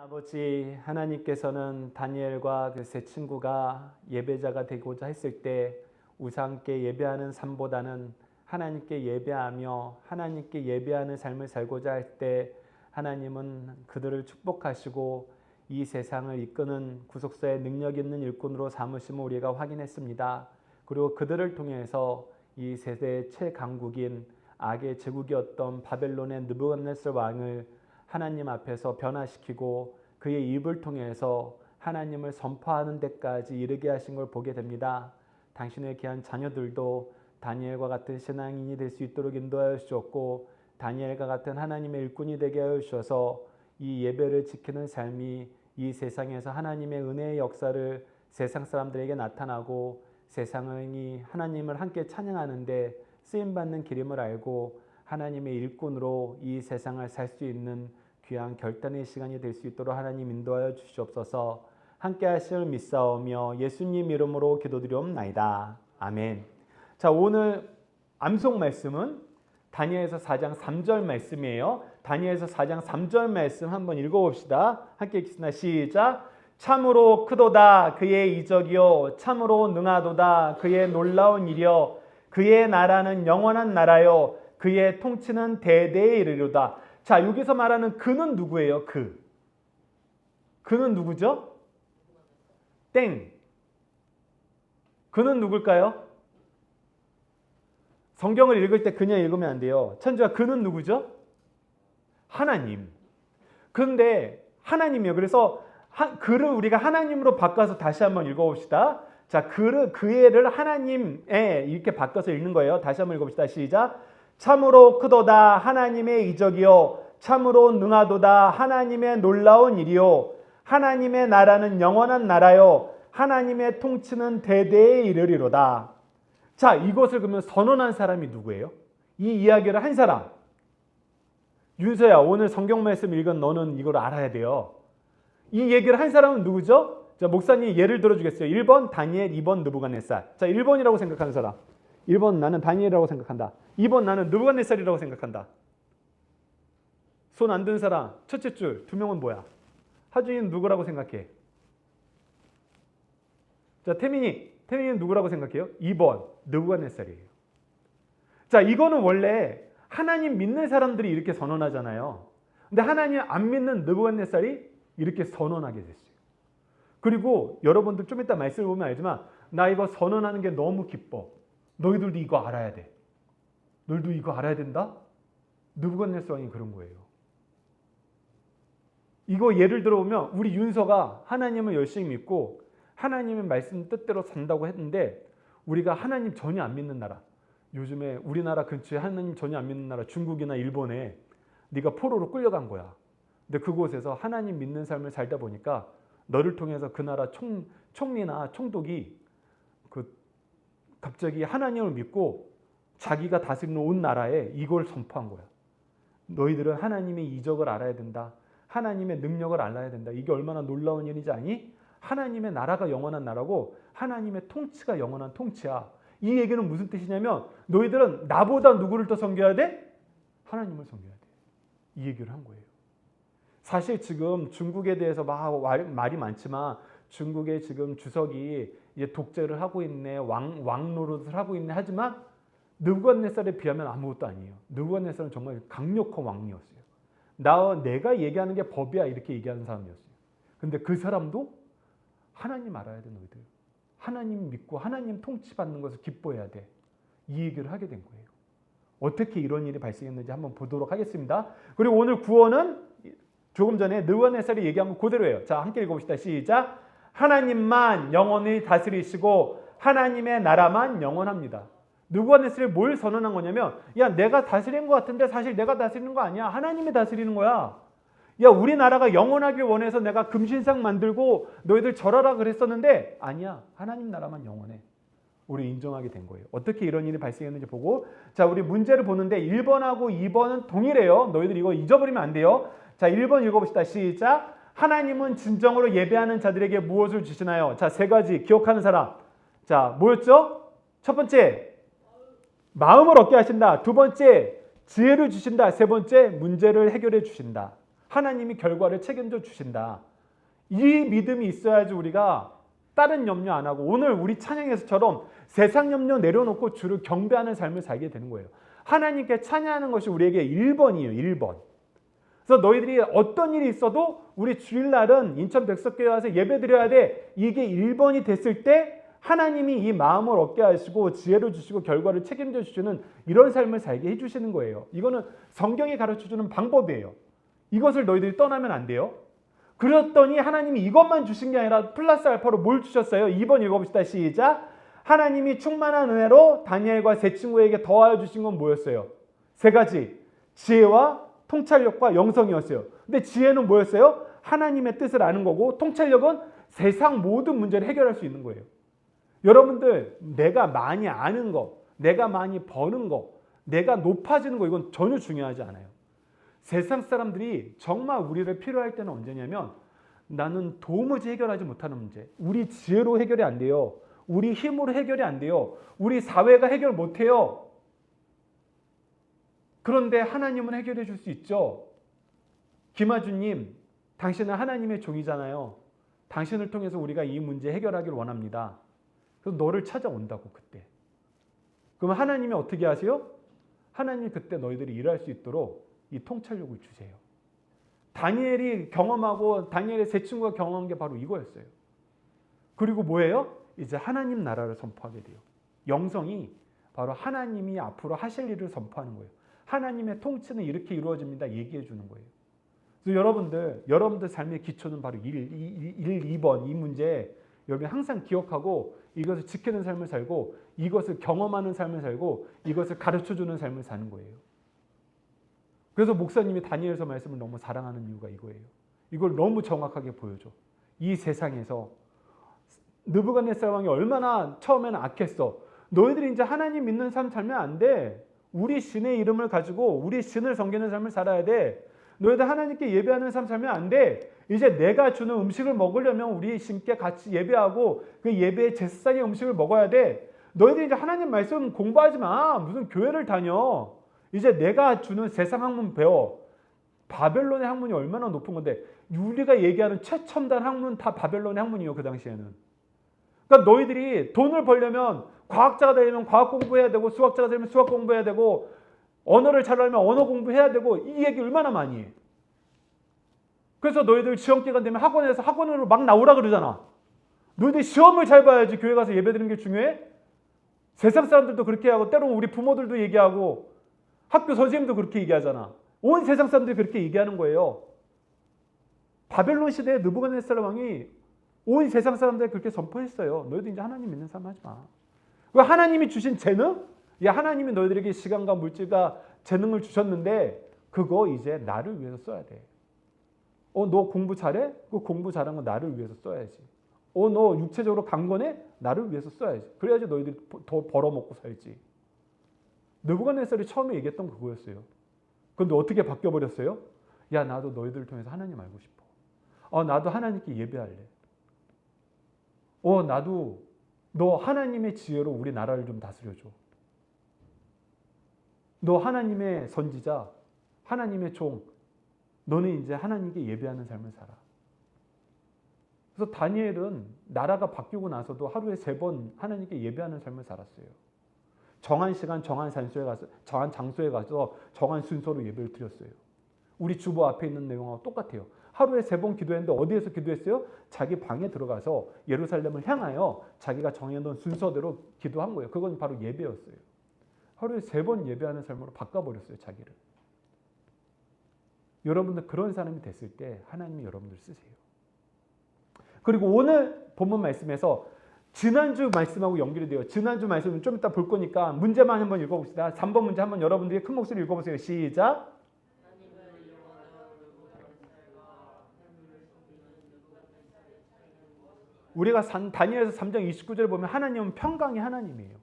아버지 하나님께서는 다니엘과 그 세 친구가 예배자가 되고자 했을 때 우상께 예배하는 삶보다는 하나님께 예배하며 하나님께 예배하는 삶을 살고자 할 때 하나님은 그들을 축복하시고 이 세상을 이끄는 구속사의 능력 있는 일꾼으로 삼으심을 우리가 확인했습니다. 그리고 그들을 통해서 이 세대의 최강국인 악의 제국이었던 바벨론의 느부갓네살 왕을 하나님 앞에서 변화시키고 그의 입을 통해서 하나님을 선포하는 데까지 이르게 하신 걸 보게 됩니다. 당신의 귀한 자녀들도 다니엘과 같은 신앙인이 될 수 있도록 인도하여 주셨고 다니엘과 같은 하나님의 일꾼이 되게 하여 주셔서 이 예배를 지키는 삶이 이 세상에서 하나님의 은혜의 역사를 세상 사람들에게 나타나고 세상이 하나님을 함께 찬양하는데 쓰임받는 길임을 알고 하나님의 일꾼으로 이 세상을 살 수 있는 귀한 결단의 시간이 될 수 있도록 하나님 인도하여 주시옵소서. 함께 하실 믿사오며 예수님 이름으로 기도드리옵나이다. 아멘. 자, 오늘 암송 말씀은 다니엘서 4장 3절 말씀이에요. 다니엘서 4장 3절 말씀 한번 읽어봅시다. 함께 읽겠습니다. 시작. 참으로 크도다 그의 이적이요 참으로 능하도다 그의 놀라운 일이요 그의 나라는 영원한 나라요 그의 통치는 대대에 이르리로다. 자, 여기서 말하는 그는 누구예요? 그는 누구죠? 땡. 그는 누굴까요? 성경을 읽을 때 그냥 읽으면 안 돼요. 천주야, 그는 누구죠? 하나님. 그런데 하나님이요. 그래서 그를 우리가 하나님으로 바꿔서 다시 한번 읽어봅시다. 자, 그애를 하나님에 이렇게 바꿔서 읽는 거예요. 다시 한번 읽어봅시다. 시작. 참으로 크도다 하나님의 이적이요 참으로 능하도다 하나님의 놀라운 일이요 하나님의 나라는 영원한 나라요 하나님의 통치는 대대에 이르리로다. 자, 이것을 그러면 선언한 사람이 누구예요? 이 이야기를 한 사람. 윤서야, 오늘 성경 말씀 읽은 너는 이걸 알아야 돼요. 이 얘기를 한 사람은 누구죠? 자, 목사님 예를 들어주겠어요. 1번 다니엘, 2번 느부갓네살. 자, 1번이라고 생각하는 사람. 1번 나는 다니엘이라고 생각한다. 2번 나는 느부갓네살이라고 생각한다. 손 안 든 사람 첫째 줄 두 명은 뭐야? 하준이는 누구라고 생각해? 자, 태민이는 누구라고 생각해요? 2번 느부갓네살이에요. 자, 이거는 원래 하나님 믿는 사람들이 이렇게 선언하잖아요. 근데 하나님 안 믿는 느부갓네살이 이렇게 선언하게 됐어요. 그리고 여러분들 좀 이따 말씀을 보면 알지만 나 이거 선언하는 게 너무 기뻐. 너희들도 이거 알아야 돼. 너희도 이거 알아야 된다? 느부갓네살 왕이 그런 거예요. 이거 예를 들어보면 우리 윤서가 하나님을 열심히 믿고 하나님의 말씀 뜻대로 산다고 했는데 우리가 하나님 전혀 안 믿는 나라, 요즘에 우리나라 근처에 하나님 전혀 안 믿는 나라 중국이나 일본에 네가 포로로 끌려간 거야. 근데 그곳에서 하나님 믿는 삶을 살다 보니까 너를 통해서 그 나라 총리나 총독이 갑자기 하나님을 믿고 자기가 다스리는 온 나라에 이걸 선포한 거야. 너희들은 하나님의 이적을 알아야 된다. 하나님의 능력을 알아야 된다. 이게 얼마나 놀라운 일인지 아니? 하나님의 나라가 영원한 나라고 하나님의 통치가 영원한 통치야. 이 얘기는 무슨 뜻이냐면 너희들은 나보다 누구를 더 섬겨야 돼? 하나님을 섬겨야 돼. 이 얘기를 한 거예요. 사실 지금 중국에 대해서 말이 많지만 중국의 지금 주석이 이제 독재를 하고 있네, 왕 노릇을 하고 있네 하지만 느부갓네살에 비하면 아무것도 아니에요. 느부갓네살은 정말 강력한 왕이었어요. 내가 얘기하는 게 법이야 이렇게 얘기하는 사람이었어요. 근데 그 사람도 하나님 알아야 돼. 너희들 하나님 믿고 하나님 통치받는 것을 기뻐해야 돼. 이 얘기를 하게 된 거예요. 어떻게 이런 일이 발생했는지 한번 보도록 하겠습니다. 그리고 오늘 구원은 조금 전에 느부갓네살이 얘기한 거 그대로예요. 자, 함께 읽어봅시다. 시작. 하나님만 영원히 다스리시고 하나님의 나라만 영원합니다. 느부갓네살이 뭘 선언한 거냐면 야, 내가 다스리는 것 같은데 사실 내가 다스리는 거 아니야. 하나님이 다스리는 거야. 야, 우리나라가 영원하길 원해서 내가 금신상 만들고 너희들 절하라 그랬었는데 아니야. 하나님 나라만 영원해. 우리 인정하게 된 거예요. 어떻게 이런 일이 발생했는지 보고 자, 우리 문제를 보는데 1번하고 2번은 동일해요. 너희들 이거 잊어버리면 안 돼요. 자, 1번 읽어봅시다. 시작. 하나님은 진정으로 예배하는 자들에게 무엇을 주시나요? 자, 세 가지 기억하는 사람. 자, 뭐였죠? 첫 번째, 마음을 얻게 하신다. 두 번째, 지혜를 주신다. 세 번째, 문제를 해결해 주신다. 하나님이 결과를 책임져 주신다. 이 믿음이 있어야지 우리가 다른 염려 안 하고 오늘 우리 찬양에서처럼 세상 염려 내려놓고 주를 경배하는 삶을 살게 되는 거예요. 하나님께 찬양하는 것이 우리에게 1번이에요. 1번. 그래서 너희들이 어떤 일이 있어도 우리 주일날은 인천 백석교회 와서 예배드려야 돼. 이게 1번이 됐을 때 하나님이 이 마음을 얻게 하시고 지혜를 주시고 결과를 책임져 주시는 이런 삶을 살게 해주시는 거예요. 이거는 성경이 가르쳐주는 방법이에요. 이것을 너희들이 떠나면 안 돼요. 그랬더니 하나님이 이것만 주신 게 아니라 플러스 알파로 뭘 주셨어요? 2번 읽어봅시다. 시작. 하나님이 충만한 은혜로 다니엘과 세 친구에게 더하여 주신 건 뭐였어요? 세 가지. 지혜와 통찰력과 영성이었어요. 근데 지혜는 뭐였어요? 하나님의 뜻을 아는 거고, 통찰력은 세상 모든 문제를 해결할 수 있는 거예요. 여러분들, 내가 많이 아는 거, 내가 많이 버는 거, 내가 높아지는 거, 이건 전혀 중요하지 않아요. 세상 사람들이 정말 우리를 필요할 때는 언제냐면 나는 도무지 해결하지 못하는 문제, 우리 지혜로 해결이 안 돼요. 우리 힘으로 해결이 안 돼요. 우리 사회가 해결 못해요. 그런데 하나님은 해결해 줄 수 있죠. 김아주님, 당신은 하나님의 종이잖아요. 당신을 통해서 우리가 이 문제 해결하기를 원합니다. 그래서 너를 찾아온다고 그때. 그럼 하나님이 어떻게 하세요? 하나님이 그때 너희들이 일할 수 있도록 이 통찰력을 주세요. 다니엘이 경험하고 다니엘의 세 친구가 경험한 게 바로 이거였어요. 그리고 뭐예요? 이제 하나님 나라를 선포하게 돼요. 영성이 바로 하나님이 앞으로 하실 일을 선포하는 거예요. 하나님의 통치는 이렇게 이루어집니다. 얘기해 주는 거예요. 그래서 여러분들 삶의 기초는 바로 2번 이 문제 여러분이 항상 기억하고 이것을 지키는 삶을 살고 이것을 경험하는 삶을 살고 이것을 가르쳐주는 삶을 사는 거예요. 그래서 목사님이 다니엘서 말씀을 너무 사랑하는 이유가 이거예요. 이걸 너무 정확하게 보여줘. 이 세상에서 느부갓네살 왕이 얼마나 처음에는 악했어. 너희들이 이제 하나님 믿는 삶 살면 안 돼. 우리 신의 이름을 가지고 우리 신을 섬기는 삶을 살아야 돼. 너희들 하나님께 예배하는 삶 살면 안 돼. 이제 내가 주는 음식을 먹으려면 우리 신께 같이 예배하고 그 예배의 제사상의 음식을 먹어야 돼. 너희들이 이제 하나님 말씀 공부하지 마. 무슨 교회를 다녀. 이제 내가 주는 세상 학문 배워. 바벨론의 학문이 얼마나 높은 건데 우리가 얘기하는 최첨단 학문 다 바벨론의 학문이에요. 그 당시에는. 그러니까 너희들이 돈을 벌려면 과학자가 되려면 과학 공부해야 되고 수학자가 되려면 수학 공부해야 되고 언어를 잘하려면 언어 공부해야 되고 이 얘기 얼마나 많이 해. 그래서 너희들 시험기간 되면 학원에서 학원으로 막 나오라 그러잖아. 너희들 시험을 잘 봐야지 교회 가서 예배드리는 게 중요해? 세상 사람들도 그렇게 하고 때로는 우리 부모들도 얘기하고 학교 선생님도 그렇게 얘기하잖아. 온 세상 사람들이 그렇게 얘기하는 거예요. 바벨론 시대에 느부갓네살 왕이 온 세상 사람들이 그렇게 선포했어요. 너희도 이제 하나님 믿는 삶 하지 마. 하나님이 주신 재능? 하나님이 너희들에게 시간과 물질과 재능을 주셨는데 그거 이제 나를 위해서 써야 돼. 너 공부 잘해? 그 공부 잘한 거 나를 위해서 써야지. 너 육체적으로 강건해? 나를 위해서 써야지. 그래야지 너희들이 더 벌어먹고 살지. 느부갓네살이 처음에 얘기했던 그거였어요. 그런데 어떻게 바뀌어버렸어요? 야, 나도 너희들을 통해서 하나님 알고 싶어. 나도 하나님께 예배할래. 나도 너 하나님의 지혜로 우리 나라를 좀 다스려줘. 너 하나님의 선지자, 하나님의 종, 너는 이제 하나님께 예배하는 삶을 살아. 그래서 다니엘은 나라가 바뀌고 나서도 하루에 3번 하나님께 예배하는 삶을 살았어요. 정한 시간, 정한 장소에 가서 정한 순서로 예배를 드렸어요. 우리 주보 앞에 있는 내용하고 똑같아요. 하루에 3번 기도했는데 어디에서 기도했어요? 자기 방에 들어가서 예루살렘을 향하여 자기가 정해놓은 순서대로 기도한 거예요. 그건 바로 예배였어요. 하루에 3번 예배하는 삶으로 바꿔버렸어요. 자기를. 여러분들 그런 사람이 됐을 때 하나님이 여러분들 쓰세요. 그리고 오늘 본문 말씀에서 지난주 말씀하고 연결이 돼요. 지난주 말씀은 좀 이따 볼 거니까 문제만 한번 읽어봅시다. 3번 문제 한번 여러분들이 큰 목소리로 읽어보세요. 시작. 우리가 다니엘서 3장 29절을 보면 하나님은 평강의 하나님이에요.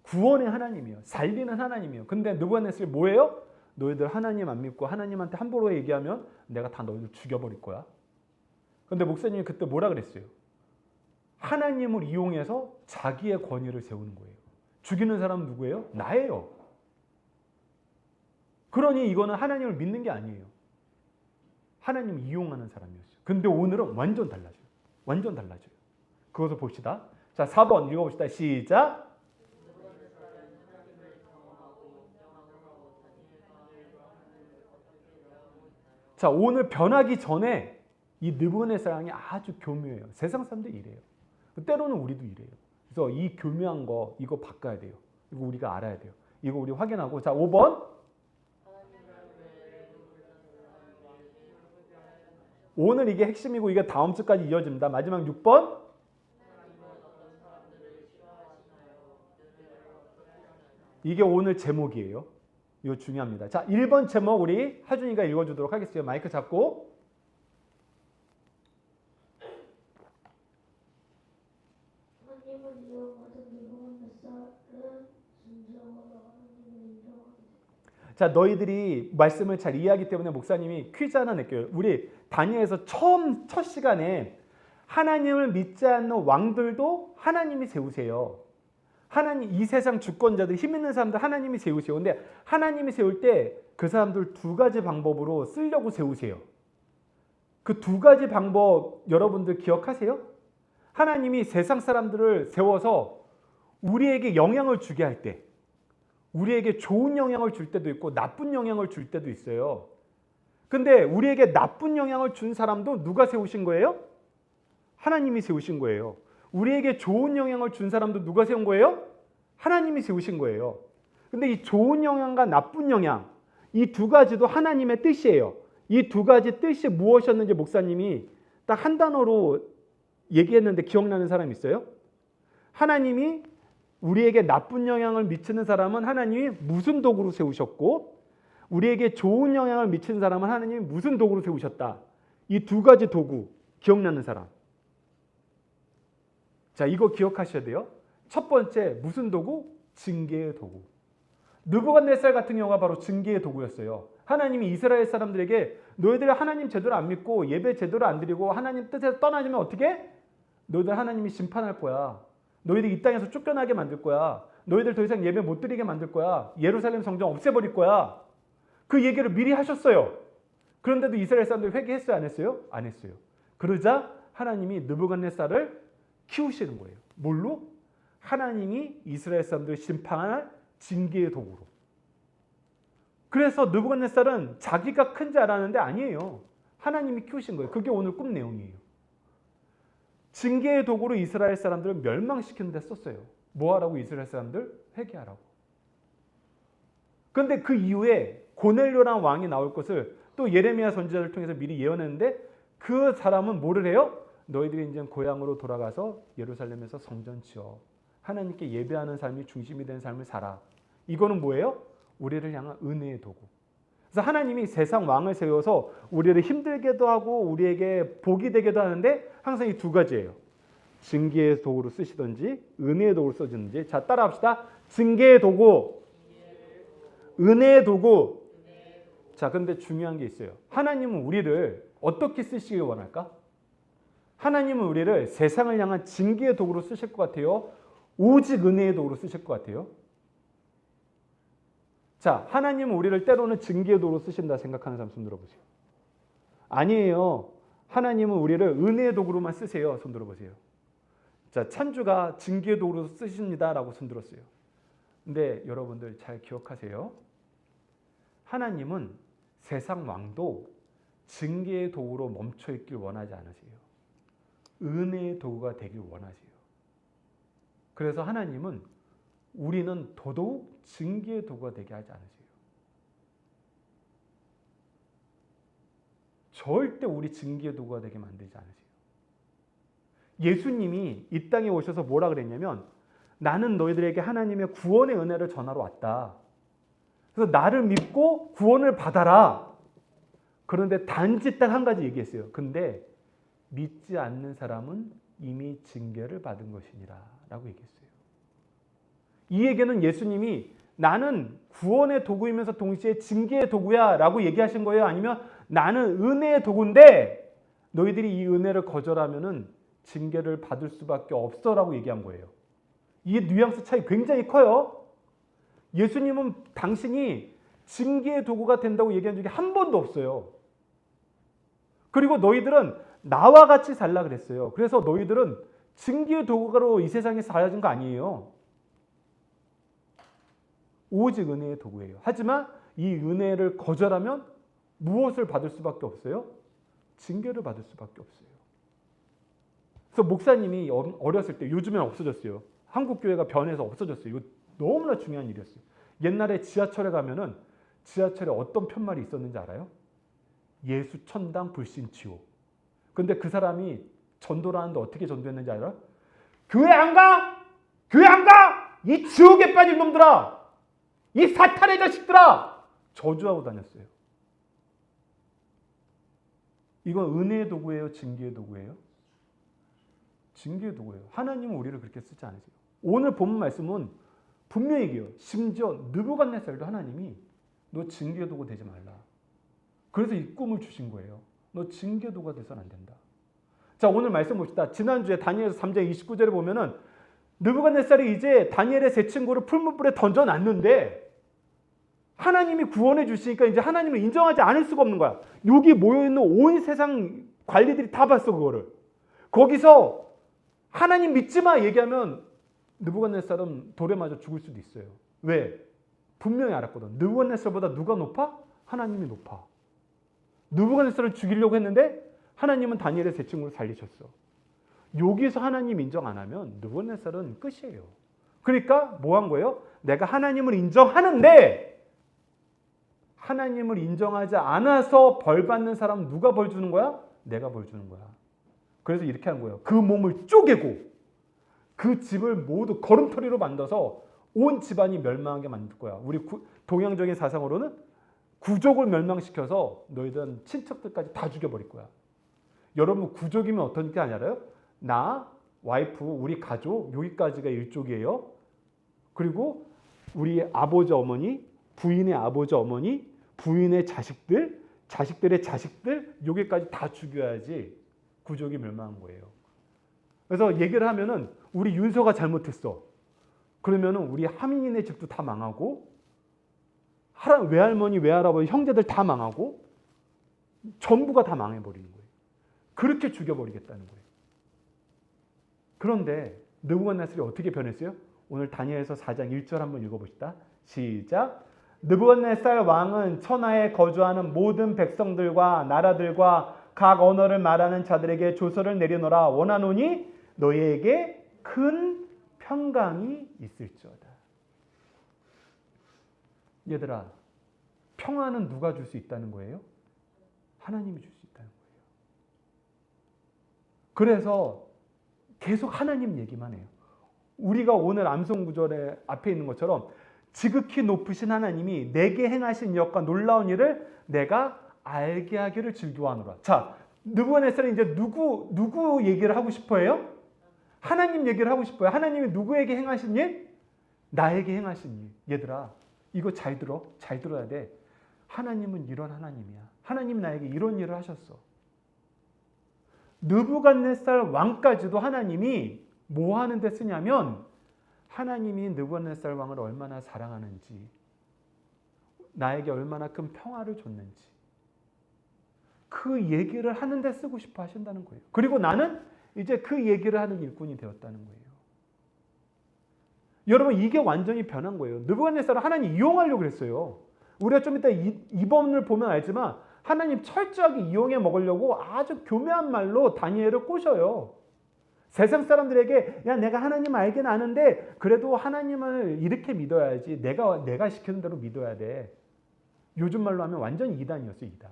구원의 하나님이에요. 살리는 하나님이에요. 근데 느부갓네살이 뭐예요? 너희들 하나님 안 믿고 하나님한테 함부로 얘기하면 내가 다 너희들 죽여버릴 거야. 근데 목사님이 그때 뭐라 그랬어요? 하나님을 이용해서 자기의 권위를 세우는 거예요. 죽이는 사람은 누구예요? 나예요. 그러니 이거는 하나님을 믿는 게 아니에요. 하나님 이용하는 사람이었어요. 근데 오늘은 완전 달라져요. 완전 달라져요. 그것을 봅시다. 자, 4번 읽어봅시다. 시작. 자, 오늘 변하기 전에 이 느부갓네살이 아주 교묘해요. 세상 사람들이 이래요. 때로는 우리도 이래요. 그래서 이 교묘한 거 이거 바꿔야 돼요. 이거 우리가 알아야 돼요. 이거 우리 확인하고. 자, 5번. 오늘 이게 핵심이고 이게 다음 주까지 이어집니다. 마지막 6번. 이게 오늘 제목이에요. 이거 중요합니다. 자, 1번 제목 우리 하준이가 읽어주도록 하겠습니다. 마이크 잡고. 자, 너희들이 말씀을 잘 이해하기 때문에 목사님이 퀴즈 하나 낼게요. 우리 다니엘에서 첫 시간에 하나님을 믿지 않는 왕들도 하나님이 세우세요. 하나님, 이 세상 주권자들, 힘 있는 사람들 하나님이 세우세요. 근데 하나님이 세울 때 그 사람들 두 가지 방법으로 쓰려고 세우세요. 그 두 가지 방법 여러분들 기억하세요? 하나님이 세상 사람들을 세워서 우리에게 영향을 주게 할 때, 우리에게 좋은 영향을 줄 때도 있고 나쁜 영향을 줄 때도 있어요. 근데 우리에게 나쁜 영향을 준 사람도 누가 세우신 거예요? 하나님이 세우신 거예요. 우리에게 좋은 영향을 준 사람도 누가 세운 거예요? 하나님이 세우신 거예요. 근데 이 좋은 영향과 나쁜 영향, 이 두 가지도 하나님의 뜻이에요. 이 두 가지 뜻이 무엇이었는지 목사님이 딱 한 단어로 얘기했는데 기억나는 사람 있어요? 하나님이 우리에게 나쁜 영향을 미치는 사람은 하나님이 무슨 도구로 세우셨고, 우리에게 좋은 영향을 미치는 사람은 하나님이 무슨 도구로 세우셨다. 이 두 가지 도구 기억나는 사람. 자, 이거 기억하셔야 돼요. 첫 번째 무슨 도구? 징계의 도구. 느부갓네살 같은 경우가 바로 징계의 도구였어요. 하나님이 이스라엘 사람들에게 너희들이 하나님 제대로 안 믿고 예배 제대로 안 드리고 하나님 뜻에서 떠나지면 어떻게? 너희들 하나님이 심판할 거야. 너희들 이 땅에서 쫓겨나게 만들 거야. 너희들 더 이상 예배 못 드리게 만들 거야. 예루살렘 성전 없애버릴 거야. 그 얘기를 미리 하셨어요. 그런데도 이스라엘 사람들이 회개했어요? 안 했어요? 안 했어요. 그러자 하나님이 느부갓네살을 키우시는 거예요. 뭘로? 하나님이 이스라엘 사람들을 심판할 징계의 도구로. 그래서 느부갓네살은 자기가 큰 줄 알았는데 아니에요. 하나님이 키우신 거예요. 그게 오늘 꿈 내용이에요. 징계의 도구로 이스라엘 사람들을 멸망시키는 데 썼어요. 뭐 하라고? 이스라엘 사람들 회개하라고. 그런데 그 이후에 고넬료라는 왕이 나올 것을 또 예레미야 선지자를 통해서 미리 예언했는데 그 사람은 뭐를 해요? 너희들이 이제 고향으로 돌아가서 예루살렘에서 성전 지어 하나님께 예배하는 삶이 중심이 된 삶을 살아. 이거는 뭐예요? 우리를 향한 은혜의 도구. 그래서 하나님이 세상 왕을 세워서 우리를 힘들게도 하고 우리에게 복이 되게도 하는데 항상 이 두 가지예요. 징계의 도구로 쓰시든지 은혜의 도구로 써주든지. 자, 따라합시다. 징계의 도구, 은혜의 도구. 자, 근데 중요한 게 있어요. 하나님은 우리를 어떻게 쓰시길 원할까? 하나님은 우리를 세상을 향한 징계의 도구로 쓰실 것 같아요? 오직 은혜의 도구로 쓰실 것 같아요? 자, 하나님은 우리를 때로는 징계의 도구로 쓰신다 생각하는 사람 손 들어보세요. 아니에요. 하나님은 우리를 은혜의 도구로만 쓰세요. 손 들어보세요. 자, 찬주가 징계의 도구로 쓰십니다라고 손 들었어요. 근데 여러분들 잘 기억하세요. 하나님은 세상 왕도 징계의 도구로 멈춰있길 원하지 않으세요. 은혜의 도구가 되길 원하세요. 그래서 하나님은 우리는 더더욱 징계의 도구가 되게 하지 않으세요. 절대 우리 징계의 도구가 되게 만들지 않으세요. 예수님이 이 땅에 오셔서 뭐라 그랬냐면 나는 너희들에게 하나님의 구원의 은혜를 전하러 왔다. 그래서 나를 믿고 구원을 받아라. 그런데 단지 딱 한 가지 얘기했어요. 근데 믿지 않는 사람은 이미 징계를 받은 것이니라 라고 얘기했어요. 이 얘기는 예수님이 나는 구원의 도구이면서 동시에 징계의 도구야 라고 얘기하신 거예요? 아니면 나는 은혜의 도구인데 너희들이 이 은혜를 거절하면은 징계를 받을 수밖에 없어 라고 얘기한 거예요. 이 뉘앙스 차이 굉장히 커요. 예수님은 당신이 징계의 도구가 된다고 얘기한 적이 한 번도 없어요. 그리고 너희들은 나와 같이 살라 그랬어요. 그래서 너희들은 징계의 도구로 이 세상에 살아진 거 아니에요. 오직 은혜의 도구예요. 하지만 이 은혜를 거절하면 무엇을 받을 수밖에 없어요? 징계를 받을 수밖에 없어요. 그래서 목사님이 어렸을 때, 요즘엔 없어졌어요. 한국 교회가 변해서 없어졌어요. 이거 너무나 중요한 일이었어요. 옛날에 지하철에 가면은 지하철에 어떤 편말이 있었는지 알아요? 예수 천당 불신 지옥. 근데 그 사람이 전도를 하는데 어떻게 전도했는지 알아요? 교회 안 가! 교회 안 가! 이 지옥에 빠진 놈들아! 이 사탄의 자식들아! 저주하고 다녔어요. 이건 은혜의 도구예요? 징계의 도구예요? 징계의 도구예요. 하나님은 우리를 그렇게 쓰지 않으세요. 오늘 본 말씀은 분명히 얘기해요. 심지어 느부갓네살도 하나님이 너 징계의 도구 되지 말라. 그래서 이 꿈을 주신 거예요. 너 징계의 도구가 돼서는 안 된다. 자, 오늘 말씀 봅시다. 지난주에 다니엘서 3장 29절에 보면은 느부갓네살이 이제 다니엘의 세 친구를 풀무불에 던져놨는데 하나님이 구원해 주시니까 이제 하나님을 인정하지 않을 수가 없는 거야. 여기 모여있는 온 세상 관리들이 다 봤어, 그거를. 거기서 하나님 믿지 마 얘기하면 느부갓네살은 돌에 맞아 죽을 수도 있어요. 왜? 분명히 알았거든. 느부갓네살보다 누가 높아? 하나님이 높아. 느부갓네살을 죽이려고 했는데 하나님은 다니엘의 세 친구를 살리셨어. 여기서 하나님 인정 안 하면 느부갓네살은 끝이에요. 그러니까 뭐 한 거예요? 내가 하나님을 인정하는데 하나님을 인정하지 않아서 벌 받는 사람은 누가 벌 주는 거야? 내가 벌 주는 거야. 그래서 이렇게 한 거예요. 그 몸을 쪼개고 그 집을 모두 걸음터리로 만들어서 온 집안이 멸망하게 만들 거야. 우리 동양적인 사상으로는 구족을 멸망시켜서 너희들은 친척들까지 다 죽여버릴 거야. 여러분 구족이면 어떤 게 알아요? 나, 와이프, 우리 가족 여기까지가 일족이에요. 그리고 우리 아버지 어머니, 부인의 아버지 어머니, 부인의 자식들, 자식들의 자식들 여기까지 다 죽여야지 구족이 멸망한 거예요. 그래서 얘기를 하면은 우리 윤서가 잘못했어. 그러면은 우리 하민이네 집도 다 망하고 외할머니, 외할아버지, 형제들 다 망하고 전부가 다 망해버리는 거예요. 그렇게 죽여버리겠다는 거예요. 그런데 느부갓네살이 어떻게 변했어요? 오늘 다니엘서 4장 1절 한번 읽어봅시다. 시작. 느부갓네살 왕은 천하에 거주하는 모든 백성들과 나라들과 각 언어를 말하는 자들에게 조서를 내려놓으라 원하노니 너희에게 큰 평강이 있을지어다. 얘들아, 평화는 누가 줄 수 있다는 거예요? 하나님이 줄 수 있다는 거예요. 그래서 계속 하나님 얘기만 해요. 우리가 오늘 암송구절에 앞에 있는 것처럼 지극히 높으신 하나님이 내게 행하신 역과 놀라운 일을 내가 알게 하기를 즐거워하노라. 자, 느부갓네살이 이제 누구 얘기를 하고 싶어해요? 하나님 얘기를 하고 싶어요. 하나님이 누구에게 행하신 일? 나에게 행하신 일. 얘들아, 이거 잘 들어. 잘 들어야 돼. 하나님은 이런 하나님이야. 하나님이 나에게 이런 일을 하셨어. 느부갓네살 왕까지도 하나님이 뭐 하는 데 쓰냐면 하나님이 느부갓네살 왕을 얼마나 사랑하는지, 나에게 얼마나 큰 평화를 줬는지 그 얘기를 하는 데 쓰고 싶어 하신다는 거예요. 그리고 나는 이제 그 얘기를 하는 일꾼이 되었다는 거예요. 여러분, 이게 완전히 변한 거예요. 느부갓네살을 하나님 이용하려고 그랬어요. 우리가 좀 이따 2번을 보면 알지만 하나님 철저하게 이용해 먹으려고 아주 교묘한 말로 다니엘을 꼬셔요. 세상 사람들에게 야, 내가 하나님 알긴 아는데 그래도 하나님을 이렇게 믿어야지. 내가 시키는 대로 믿어야 돼. 요즘 말로 하면 완전 이단이었어요. 이단.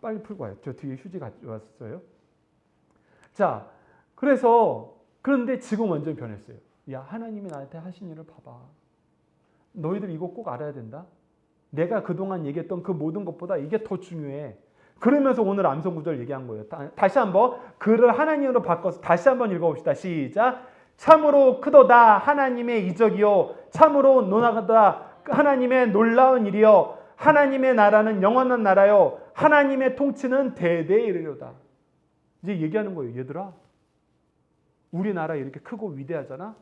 빨리 풀고 와요. 저 뒤에 휴지 가져왔어요. 자, 그런데 지금 완전히 변했어요. 야, 하나님이 나한테 하신 일을 봐봐. 너희들 이거 꼭 알아야 된다. 내가 그동안 얘기했던 그 모든 것보다 이게 더 중요해. 그러면서 오늘 암송구절 얘기한 거예요. 다시 한번 글을 하나님으로 바꿔서 다시 한번 읽어봅시다. 시작. 참으로 크도다 하나님의 이적이요 참으로 논하다 하나님의 놀라운 일이요 하나님의 나라는 영원한 나라요 하나님의 통치는 대대에 이르리로다. 이제 얘기하는 거예요. 얘들아, 우리나라 이렇게 크고 위대하잖아.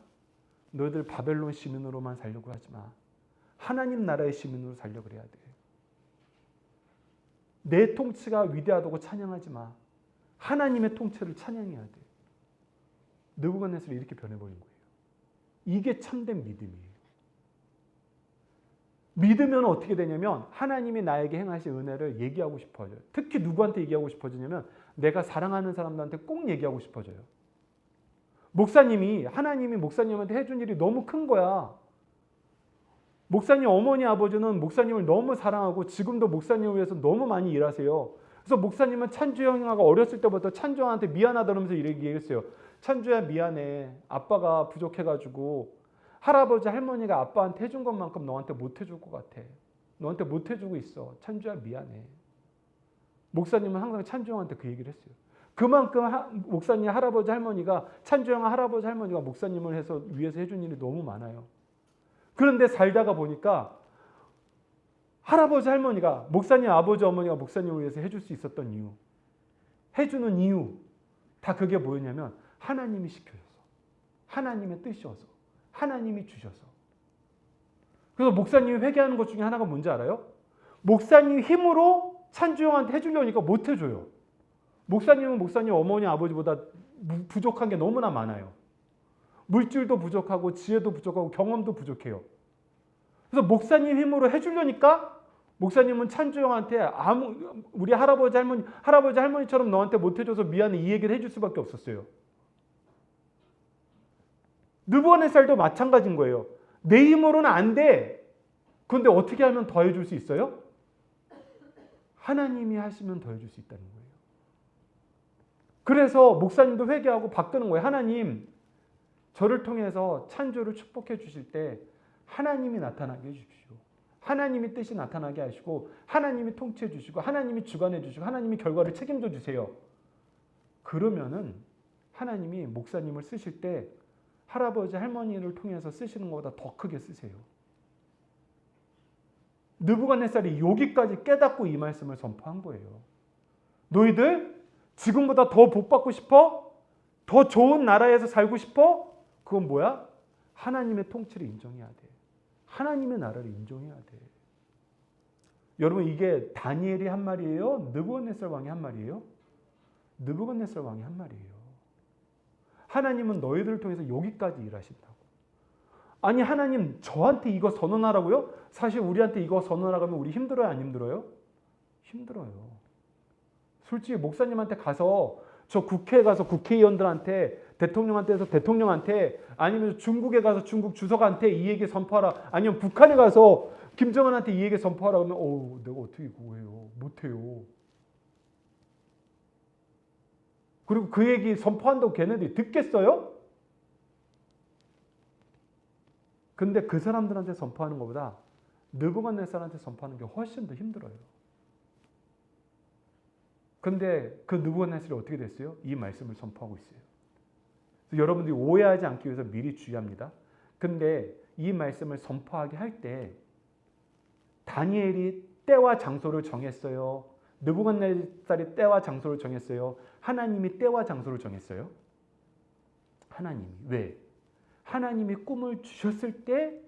너희들 바벨론 시민으로만 살려고 하지 마. 하나님 나라의 시민으로 살려고 그래야 돼. 내 통치가 위대하다고 찬양하지 마. 하나님의 통치를 찬양해야 돼. 느부갓네살이 이렇게 변해버린 거예요. 이게 참된 믿음이에요. 믿으면 어떻게 되냐면 하나님이 나에게 행하신 은혜를 얘기하고 싶어져요. 특히 누구한테 얘기하고 싶어지냐면 내가 사랑하는 사람들한테 꼭 얘기하고 싶어져요. 하나님이 목사님한테 해준 일이 너무 큰 거야. 목사님 어머니 아버지는 목사님을 너무 사랑하고 지금도 목사님을 위해서 너무 많이 일하세요. 그래서 목사님은 찬주 형아가 어렸을 때부터 찬주 형한테 미안하다 그러면서 이렇게 얘기했어요. 찬주야 미안해. 아빠가 부족해가지고 할아버지 할머니가 아빠한테 해준 것만큼 너한테 못 해줄 것 같아. 너한테 못 해주고 있어. 찬주야 미안해. 목사님은 항상 찬주 형한테 그 얘기를 했어요. 그만큼 목사님 할아버지 할머니가 찬주 형 할아버지 할머니가 목사님을 위해서 해준 일이 너무 많아요. 그런데 살다가 보니까 할아버지 할머니가 목사님 아버지 어머니가 목사님을 위해서 해줄 수 있었던 이유, 해주는 이유 다 그게 뭐였냐면 하나님이 시켜줘서, 하나님의 뜻이어서, 하나님이 주셔서. 그래서 목사님이 회개하는 것 중에 하나가 뭔지 알아요? 목사님 힘으로 찬주 형한테 해주려니까 못 해줘요. 목사님은 목사님 어머니 아버지보다 부족한 게 너무나 많아요. 물질도 부족하고 지혜도 부족하고 경험도 부족해요. 그래서 목사님 힘으로 해주려니까 목사님은 찬주 형한테 우리 할아버지 할머니처럼 너한테 못 해줘서 미안해 이 얘기를 해줄 수밖에 없었어요. 느부갓네살도 마찬가지인 거예요. 내 힘으로는 안 돼. 그런데 어떻게 하면 더 해줄 수 있어요? 하나님이 하시면 더 해줄 수 있다는 거예요. 그래서 목사님도 회개하고 바꾸는 거예요. 하나님, 저를 통해서 찬조를 축복해 주실 때 하나님이 나타나게 해주십시오. 하나님이 뜻이 나타나게 하시고 하나님이 통치해 주시고 하나님이 주관해 주시고 하나님이 결과를 책임져 주세요. 그러면은 하나님이 목사님을 쓰실 때 할아버지 할머니를 통해서 쓰시는 것보다 더 크게 쓰세요. 느부갓네살이 여기까지 깨닫고 이 말씀을 선포한 거예요. 너희들 지금보다 더 복받고 싶어? 더 좋은 나라에서 살고 싶어? 그건 뭐야? 하나님의 통치를 인정해야 돼. 하나님의 나라를 인정해야 돼. 여러분 이게 다니엘이 한 말이에요? 느부갓네살 왕이 한 말이에요? 느부갓네살 왕이 한 말이에요. 하나님은 너희들을 통해서 여기까지 일하신다고. 아니 하나님 저한테 이거 선언하라고요? 사실 우리한테 이거 선언하라고 하면 우리 힘들어요? 안 힘들어요? 힘들어요. 솔직히 목사님한테 가서 저 국회에 가서 국회의원들한테 대통령한테서 대통령한테 아니면 중국에 가서 중국 주석한테 이 얘기 선포하라 아니면 북한에 가서 김정은한테 이 얘기 선포하라 하면 내가 어떻게 그거 해요? 못해요. 그리고 그 얘기 선포한다고 걔네들이 듣겠어요? 근데 그 사람들한테 선포하는 것보다 느부갓네살한테 선포하는 게 훨씬 더 힘들어요. 근데 그 느부갓네살이 어떻게 됐어요? 이 말씀을 선포하고 있어요. 그래서 여러분들이 오해하지 않기 위해서 미리 주의합니다. 근데 이 말씀을 선포하게 할 때 다니엘이 때와 장소를 정했어요. 느부갓네살이 때와 장소를 정했어요. 하나님이 때와 장소를 정했어요. 하나님이. 왜? 하나님이 꿈을 주셨을 때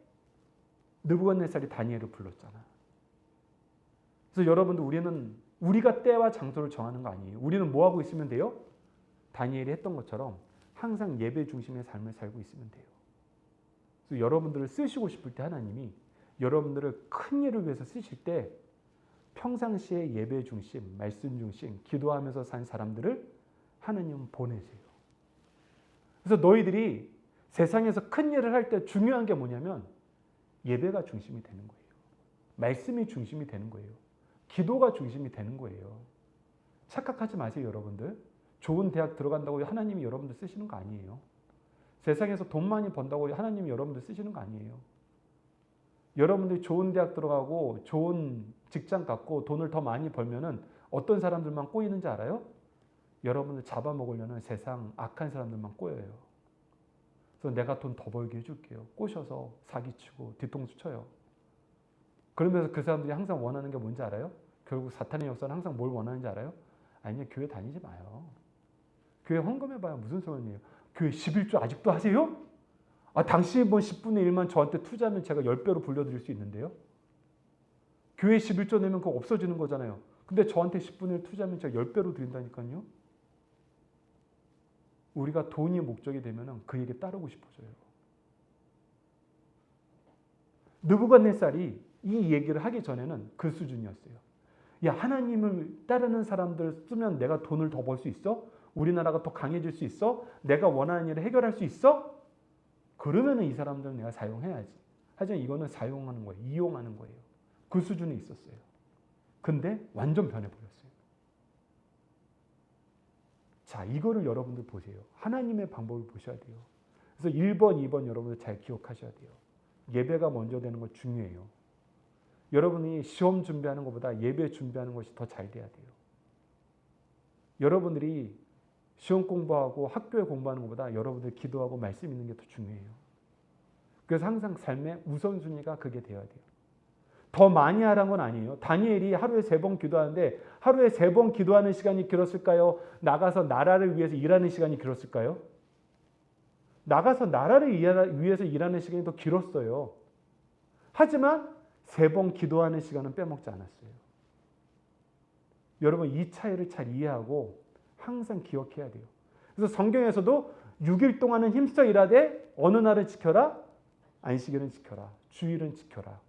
느부갓네살이 다니엘을 불렀잖아. 그래서 여러분들 우리가 때와 장소를 정하는 거 아니에요. 우리는 뭐 하고 있으면 돼요? 다니엘이 했던 것처럼 항상 예배 중심의 삶을 살고 있으면 돼요. 그래서 여러분들을 쓰시고 싶을 때 하나님이 여러분들을 큰 일을 위해서 쓰실 때 평상시에 예배 중심, 말씀 중심, 기도하면서 산 사람들을 하나님은 보내세요. 그래서 너희들이 세상에서 큰 일을 할 때 중요한 게 뭐냐면 예배가 중심이 되는 거예요. 말씀이 중심이 되는 거예요. 기도가 중심이 되는 거예요. 착각하지 마세요, 여러분들. 좋은 대학 들어간다고 하나님이 여러분들 쓰시는 거 아니에요. 세상에서 돈 많이 번다고 하나님이 여러분들 쓰시는 거 아니에요. 여러분들이 좋은 대학 들어가고 좋은 직장 갖고 돈을 더 많이 벌면은 어떤 사람들만 꼬이는지 알아요? 여러분들 잡아먹으려는 세상 악한 사람들만 꼬여요. 그래서 내가 돈 더 벌게 해줄게요. 꼬셔서 사기치고 뒤통수 쳐요. 그러면서 그 사람들이 항상 원하는 게 뭔지 알아요? 결국 사탄의 역사는 항상 뭘 원하는지 알아요? 아니요, 교회 다니지 마요. 교회 헌금해봐야 무슨 소용이에요? 교회 11조 아직도 하세요? 당신이 번 10분의 1만 저한테 투자하면 제가 10배로 불려드릴 수 있는데요. 교회 11조 내면 그거 없어지는 거잖아요. 근데 저한테 10분의 1 투자하면 제가 10배로 드린다니까요. 우리가 돈이 목적이 되면 그에게 따르고 싶어져요. 느부갓네살이 이 얘기를 하기 전에는 그 수준이었어요. 야, 하나님을 따르는 사람들 쓰면 내가 돈을 더 벌 수 있어? 우리나라가 더 강해질 수 있어? 내가 원하는 일을 해결할 수 있어? 그러면 이 사람들은 내가 사용해야지. 하지만 이거는 사용하는 거예요. 이용하는 거예요. 그 수준에 있었어요. 근데 완전 변해버렸어요. 자, 이거를 여러분들 보세요. 하나님의 방법을 보셔야 돼요. 그래서 1번, 2번 여러분들 잘 기억하셔야 돼요. 예배가 먼저 되는 거 중요해요. 여러분이 시험 준비하는 것보다 예배 준비하는 것이 더 잘 돼야 돼요. 여러분들이 시험 공부하고 학교에 공부하는 것보다 여러분들 기도하고 말씀 있는 게 더 중요해요. 그래서 항상 삶의 우선순위가 그게 되어야 돼요. 더 많이 하라는 건 아니에요. 다니엘이 하루에 3번 기도하는데 하루에 3번 기도하는 시간이 길었을까요? 나가서 나라를 위해서 일하는 시간이 길었을까요? 나가서 나라를 위해서 일하는 시간이 더 길었어요. 하지만 3번 기도하는 시간은 빼먹지 않았어요. 여러분 이 차이를 잘 이해하고 항상 기억해야 돼요. 그래서 성경에서도 6일 동안은 힘써 일하되 어느 날은 지켜라? 안식일은 지켜라. 주일은 지켜라.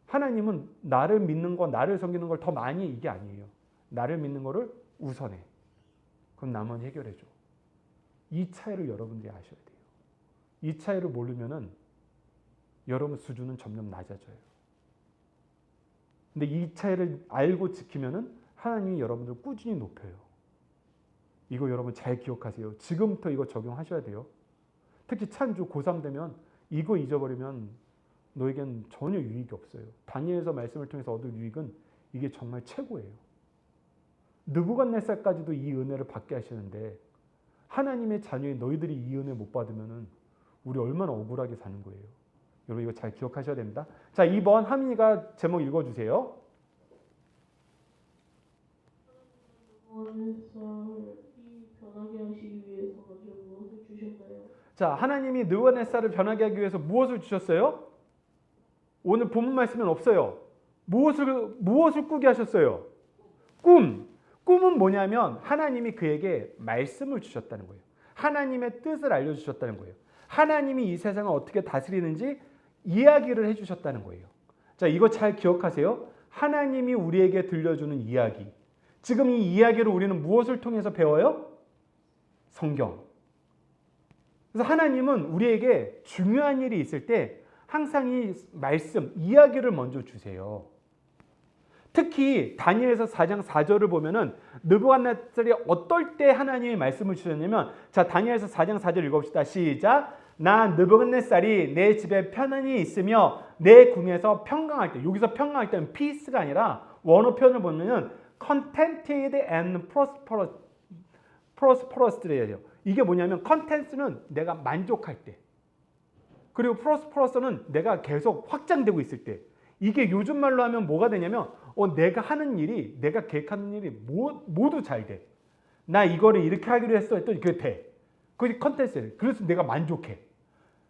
하나님은 나를 믿는 거, 나를 섬기는 걸 더 많이 이게 아니에요. 나를 믿는 거를 우선해. 그럼 나머지 해결해줘. 이 차이를 여러분들이 아셔야 돼요. 이 차이를 모르면은 여러분 수준은 점점 낮아져요. 근데 이 차이를 알고 지키면은 하나님이 여러분들 꾸준히 높여요. 이거 여러분 잘 기억하세요. 지금부터 이거 적용하셔야 돼요. 특히 찬주 고3 되면 이거 잊어버리면 너에겐 전혀 유익이 없어요. 다니엘서 말씀을 통해서 얻을 유익은 이게 정말 최고예요. 느부갓네살까지도 이 은혜를 받게 하시는데 하나님의 자녀인 너희들이 이 은혜 못 받으면 우리 얼마나 억울하게 사는 거예요. 여러분 이거 잘 기억하셔야 됩니다. 자, 2번 하민이가 제목 읽어주세요. 변하게 하시기 위해서 먼저 무엇을 주셨나요? 자, 하나님이 느부갓네살을 변하게 하기 위해서 무엇을 주셨어요? 오늘 본문 말씀은 없어요. 무엇을 꾸게 하셨어요? 꿈. 꿈은 뭐냐면 하나님이 그에게 말씀을 주셨다는 거예요. 하나님의 뜻을 알려주셨다는 거예요. 하나님이 이 세상을 어떻게 다스리는지 이야기를 해주셨다는 거예요. 자, 이거 잘 기억하세요. 하나님이 우리에게 들려주는 이야기. 지금 이 이야기를 우리는 무엇을 통해서 배워요? 성경. 그래서 하나님은 우리에게 중요한 일이 있을 때 항상 이 말씀, 이야기를 먼저 주세요. 특히 다니엘서 4장 4절을 보면은 느부갓네살이 어떨 때 하나님의 말씀을 주셨냐면, 자, 다니엘서 4장 4절 읽어봅시다. 시작. 나 느부갓네살이 내 집에 편안히 있으며 내 궁에서 평강할 때, 여기서 평강할 때는 peace가 아니라 원어 표현을 보면은 contented and prosperous래요. 이게 뭐냐면 content는 내가 만족할 때, 그리고 prosperous는 내가 계속 확장되고 있을 때. 이게 요즘 말로 하면 뭐가 되냐면 내가 하는 일이, 내가 계획하는 일이 모두 잘 돼. 나 이거를 이렇게 하기로 했어 했더니 그게 돼. 그게 컨텐츠예요. 그래서 내가 만족해.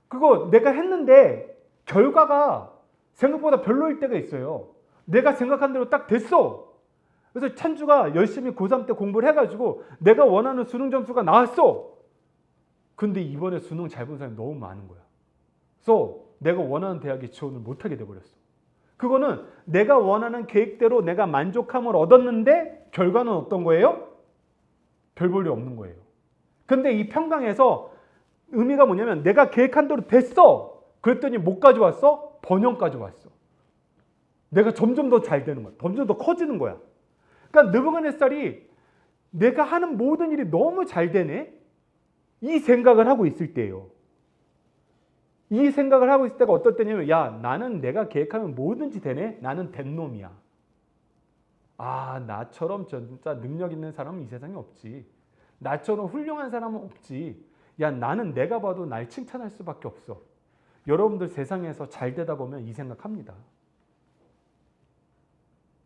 그거 내가 했는데 결과가 생각보다 별로일 때가 있어요. 내가 생각한 대로 딱 됐어. 그래서 찬주가 열심히 고3 때 공부를 해가지고 내가 원하는 수능 점수가 나왔어. 근데 이번에 수능 잘 본 사람이 너무 많은 거야. 그래서 내가 원하는 대학에 지원을 못하게 돼버렸어. 그거는 내가 원하는 계획대로 내가 만족함을 얻었는데 결과는 어떤 거예요? 별 볼 일 없는 거예요. 근데 이 평강에서 의미가 뭐냐면 내가 계획한 대로 됐어. 그랬더니 못 가져왔어? 번영까지 왔어. 내가 점점 더 잘 되는 거야. 점점 더 커지는 거야. 그러니까 느부갓네살이 내가 하는 모든 일이 너무 잘 되네? 이 생각을 하고 있을 때예요. 이 생각을 하고 있을 때가 어떨 때냐면, 야, 나는 내가 계획하면 뭐든지 되네? 나는 된 놈이야. 아, 나처럼 진짜 능력 있는 사람은 이 세상에 없지. 나처럼 훌륭한 사람은 없지. 야, 나는 내가 봐도 날 칭찬할 수밖에 없어. 여러분들 세상에서 잘 되다 보면 이 생각합니다.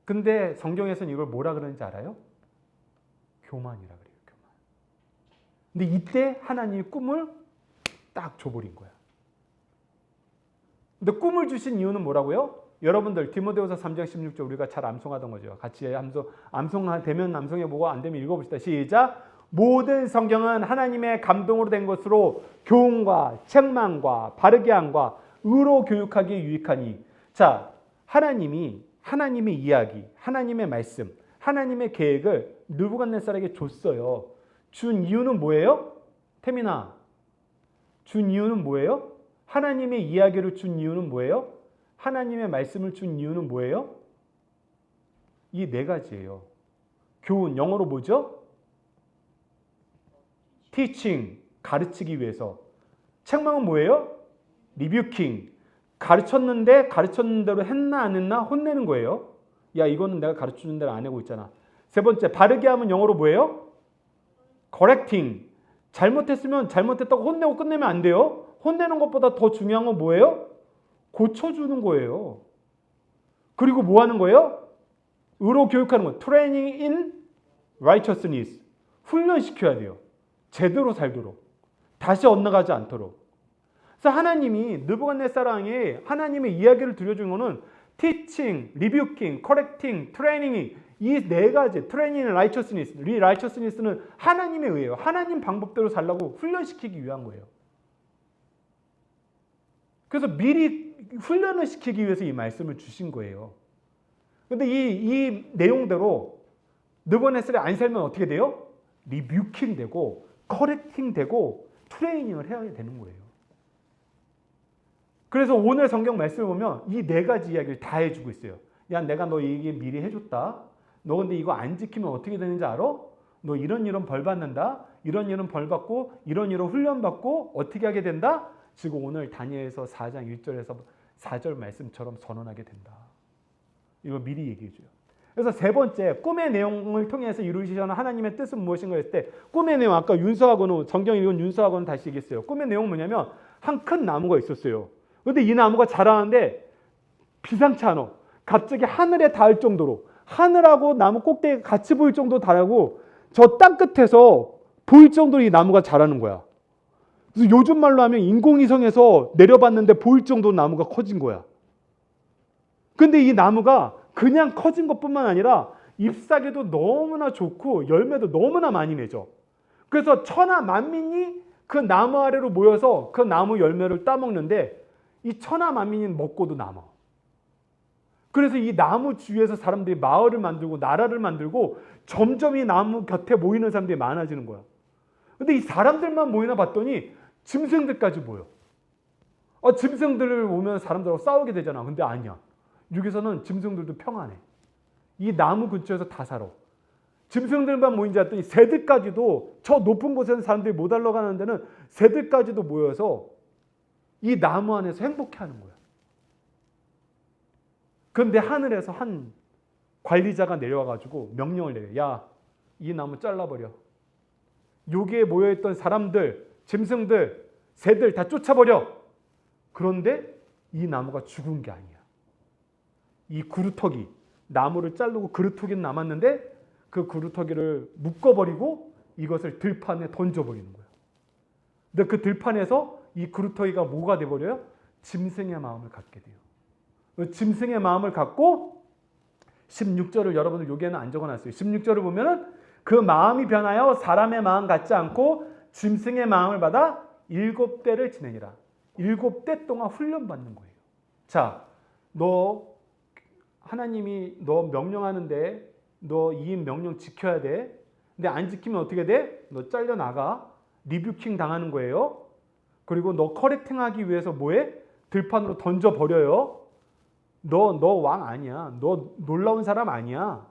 근데 성경에서는 이걸 뭐라 그러는지 알아요? 교만이라 그래요. 교만. 근데 이때 하나님이 꿈을 딱 줘버린 거야. 근데 꿈을 주신 이유는 뭐라고요? 여러분들 디모데후서 3장 16절 우리가 잘 암송하던 거죠. 같이 되면 암송해보고 안 되면 읽어봅시다. 시작. 모든 성경은 하나님의 감동으로 된 것으로 교훈과 책망과 바르게 함과 의로 교육하기에 유익하니. 자, 하나님의 이야기, 하나님의 말씀, 하나님의 계획을 느부갓네살에게 줬어요. 준 이유는 뭐예요? 태민아, 준 이유는 뭐예요? 하나님의 이야기를 준 이유는 뭐예요? 하나님의 말씀을 준 이유는 뭐예요? 이 네 가지예요. 교훈, 영어로 뭐죠? teaching, 가르치기 위해서. 책망은 뭐예요? rebuking, 가르쳤는데 가르쳤는 대로 했나 안 했나 혼내는 거예요. 야, 이거는 내가 가르치는 대로 안 하고 있잖아. 세 번째, 바르게 하면 영어로 뭐예요? correcting, 잘못했으면 잘못했다고 혼내고 끝내면 안 돼요. 혼내는 것보다 더 중요한 건 뭐예요? 고쳐주는 거예요. 그리고 뭐 하는 거예요? 의로 교육하는 거. training in righteousness, 훈련시켜야 돼요. 제대로 살도록, 다시 엇나가지 않도록. 그래서 하나님이 느부갓네살왕에 하나님의 이야기를 들려준 거는 teaching, rebuking, correcting, training, 이 네 가지, training, righteousness는 하나님에 의해요. 하나님 방법대로 살라고 훈련시키기 위한 거예요. 그래서 미리 훈련을 시키기 위해서 이 말씀을 주신 거예요. 근데 이 내용대로 느부갓네살이 안 살면 어떻게 돼요? 리뷰킹 되고 커렉팅 되고 트레이닝을 해야 되는 거예요. 그래서 오늘 성경 말씀을 보면 이 네 가지 이야기를 다 해주고 있어요. 야, 내가 너 얘기 미리 해줬다. 너 근데 이거 안 지키면 어떻게 되는지 알아? 너 이런 벌 받는다. 이런 벌 받고 이런 훈련 받고 어떻게 하게 된다? 지금 오늘 다니엘서 4장 1절에서 4절 말씀처럼 선언하게 된다. 이거 미리 얘기해줘요. 그래서 세 번째, 꿈의 내용을 통해서 이루시려는 하나님의 뜻은 무엇인가 했을 때, 꿈의 내용, 아까 윤서하고는, 성경 읽은 윤서하고는 다시 얘기했어요. 꿈의 내용은 뭐냐면 한 큰 나무가 있었어요. 근데 이 나무가 자라는데 비상치 않아. 갑자기 하늘에 닿을 정도로, 하늘하고 나무 꼭대기가 같이 보일 정도로 자라고 저 땅 끝에서 보일 정도로 이 나무가 자라는 거야. 그래서 요즘 말로 하면 인공위성에서 내려봤는데 보일 정도로 나무가 커진 거야. 근데 이 나무가 그냥 커진 것뿐만 아니라 잎사귀도 너무나 좋고 열매도 너무나 많이 맺어. 그래서 천하 만민이 그 나무 아래로 모여서 그 나무 열매를 따먹는데 이 천하 만민이 먹고도 남아. 그래서 이 나무 주위에서 사람들이 마을을 만들고 나라를 만들고 점점 이 나무 곁에 모이는 사람들이 많아지는 거야. 근데 이 사람들만 모이나 봤더니 짐승들까지 모여. 짐승들을 오면 사람들하고 싸우게 되잖아. 근데 아니야. 여기서는 짐승들도 평안해. 이 나무 근처에서 다 살아. 짐승들만 모인 줄 알았더니 새들까지도, 저 높은 곳에는 사람들이 못 올라가는 데는 새들까지도 모여서 이 나무 안에서 행복해하는 거야. 그런데 하늘에서 한 관리자가 내려와가지고 명령을 내려. 야, 이 나무 잘라버려. 여기에 모여있던 사람들, 짐승들, 새들 다 쫓아버려. 그런데 이 나무가 죽은 게 아니야. 이 구루터기, 나무를 자르고 구루터기는 남았는데 그 구루터기를 묶어버리고 이것을 들판에 던져버리는 거야. 근데 그 들판에서 이 구루터기가 뭐가 돼버려요? 짐승의 마음을 갖게 돼요. 짐승의 마음을 갖고 16절을 여러분들 여기에는 안 적어놨어요. 16절을 보면은 그 마음이 변하여 사람의 마음 같지 않고 짐승의 마음을 받아 7대를 지내니라. 7대 동안 훈련받는 거예요. 자, 너 하나님이 너 명령하는데 너 이 명령 지켜야 돼. 근데 안 지키면 어떻게 돼? 너 잘려나가. 리뷰킹 당하는 거예요. 그리고 너 커렉팅하기 위해서 뭐해? 들판으로 던져버려요. 너 왕 아니야. 너 놀라운 사람 아니야.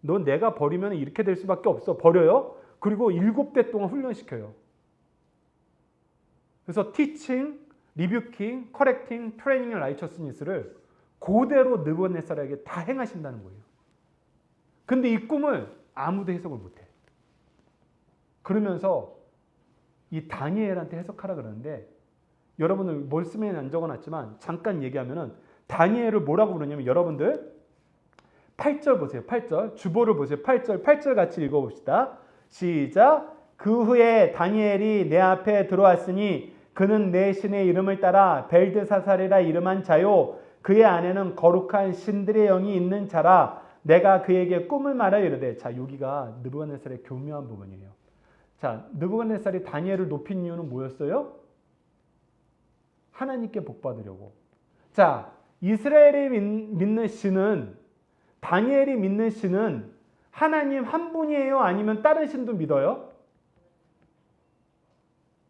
너 내가 버리면 이렇게 될 수밖에 없어. 버려요. 그리고 7대 동안 훈련시켜요. 그래서 teaching, rebuking, correcting, training, righteousness를 그대로 느부갓네살에게 다 행하신다는 거예요. 근데 이 꿈을 아무도 해석을 못해. 그러면서 이 다니엘한테 해석하라 그러는데 여러분들 말씀에는 안 적어놨지만 잠깐 얘기하면은 다니엘을 뭐라고 부르냐면 여러분들 8절 보세요. 8절 주보를 보세요. 8절 같이 읽어봅시다. 시작. 그 후에 다니엘이 내 앞에 들어왔으니 그는 내 신의 이름을 따라 벨드사살이라 이름한 자요 그의 안에는 거룩한 신들의 영이 있는 자라. 내가 그에게 꿈을 말하여 이르되. 자, 여기가 느부갓네살의 교묘한 부분이에요. 자, 느부갓네살이 다니엘을 높인 이유는 뭐였어요? 하나님께 복받으려고. 자, 이스라엘이 믿는 신은, 다니엘이 믿는 신은 하나님 한 분이에요? 아니면 다른 신도 믿어요?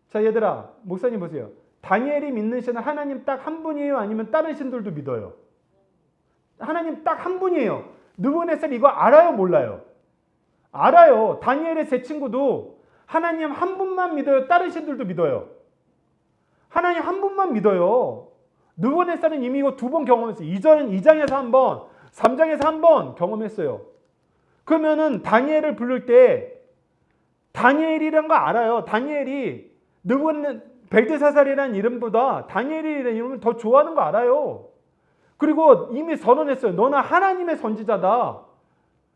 자, 얘들아, 목사님 보세요. 다니엘이 믿는 신은 하나님 딱 한 분이에요? 아니면 다른 신들도 믿어요? 하나님 딱 한 분이에요. 느부갓네살 이거 알아요? 몰라요? 알아요. 다니엘의 세 친구도 하나님 한 분만 믿어요? 다른 신들도 믿어요? 하나님 한 분만 믿어요. 느부갓네살은 이미 이거 2번 경험했어요. 2장에서 한 번, 3장에서 한 번 경험했어요. 그러면은 다니엘을 부를 때 다니엘이란 거 알아요. 다니엘이 벨드사살이라는 이름보다 다니엘이라는 이름을 더 좋아하는 거 알아요. 그리고 이미 선언했어요. 너는 하나님의 선지자다.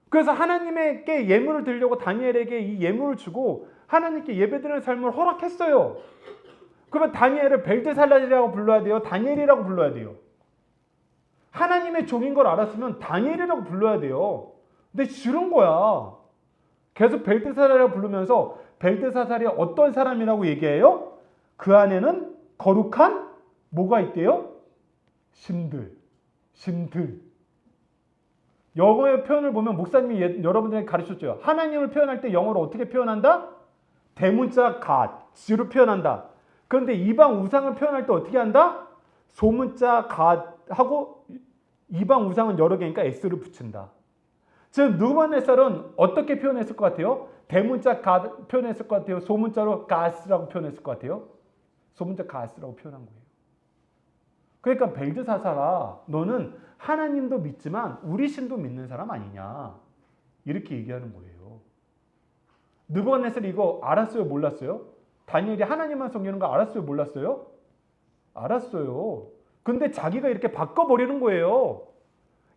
그래서 하나님께 예물을 드리려고 다니엘에게 이 예물을 주고 하나님께 예배드리는 삶을 허락했어요. 그러면 다니엘을 벨드살라이라고 불러야 돼요? 다니엘이라고 불러야 돼요? 하나님의 종인 걸 알았으면 다니엘이라고 불러야 돼요. 근데 싫은 거야. 계속 벨드살라이라고 부르면서 벨드사살이 어떤 사람이라고 얘기해요? 그 안에는 거룩한 뭐가 있대요? 신들. 영어의 표현을 보면 목사님이 여러분들에게 가르쳤죠. 하나님을 표현할 때 영어로 어떻게 표현한다? 대문자 God로 표현한다. 그런데 이방 우상을 표현할 때 어떻게 한다? 소문자 God하고 이방 우상은 여러 개니까 S를 붙인다. 즉 느부갓네살은 어떻게 표현했을 것 같아요? 대문자 God 표현했을 것 같아요? 소문자로 God라고 표현했을 것 같아요? 소문자 God라고 표현한 거예요. 그러니까 벨드사살아, 너는 하나님도 믿지만 우리 신도 믿는 사람 아니냐, 이렇게 얘기하는 거예요. 느부갓네살이 이거 알았어요? 몰랐어요? 다니엘이 하나님만 섬기는 거 알았어요? 몰랐어요? 알았어요. 근데 자기가 이렇게 바꿔버리는 거예요.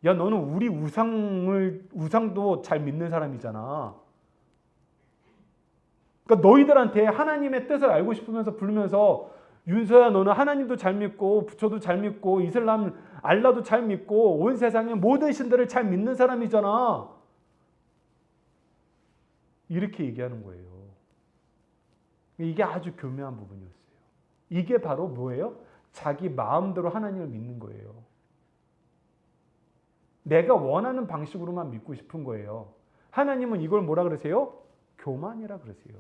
야, 너는 우리 우상도 잘 믿는 사람이잖아. 그러니까 너희들한테 하나님의 뜻을 알고 싶으면서 부르면서 윤서야, 너는 하나님도 잘 믿고 부처도 잘 믿고 이슬람 알라도 잘 믿고 온 세상의 모든 신들을 잘 믿는 사람이잖아. 이렇게 얘기하는 거예요. 이게 아주 교묘한 부분이었어요. 이게 바로 뭐예요? 자기 마음대로 하나님을 믿는 거예요. 내가 원하는 방식으로만 믿고 싶은 거예요. 하나님은 이걸 뭐라 그러세요? 교만이라 그러세요.